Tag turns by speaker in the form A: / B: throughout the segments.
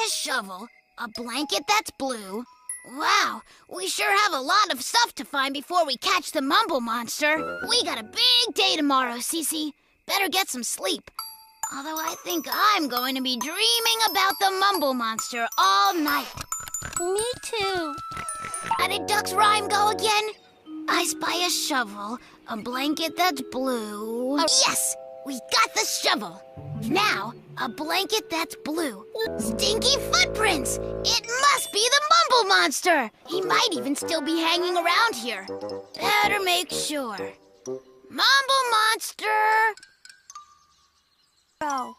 A: a shovel, a blanket that's blue. Wow, we sure have a lot of stuff to find before we catch the Mumble Monster. We got a big day tomorrow, Cece. Better get some sleep. Although I think I'm going to be dreaming about the Mumble Monster all night.
B: Me too.
A: How did Duck's rhyme go again? I spy a shovel, a blanket that's blue. Yes! We got the shovel. Now, a blanket that's blue. Stinky footprints! It must be the Mumble Monster! He might even still be hanging around here. Better make sure. Mumble Monster!
B: Oh.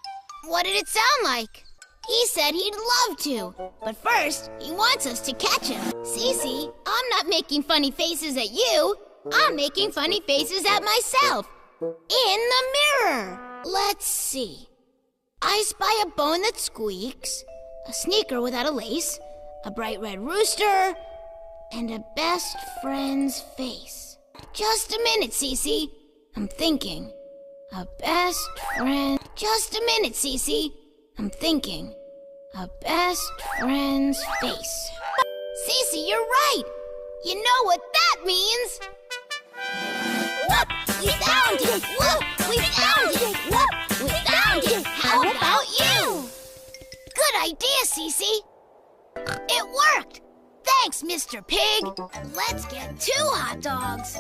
A: What did it sound like? He said he'd love to, but first, he wants us to catch him. Cece, I'm not making funny faces at you. I'm making funny faces at myself. In the mirror. Let's see. I spy a bone that squeaks, a sneaker without a lace, a bright red rooster, and a best friend's face. Just a minute, Cece. I'm thinking. A best friend. Just a minute, Cece. I'm thinking. A best friend's face. Cece, you're right. You know what that means. Whoop! We found it! Whoop! We found it! Whoop! We found it! How about you? Good idea, Cece. It worked. Thanks, Mr. Pig. Let's get 2 hot dogs.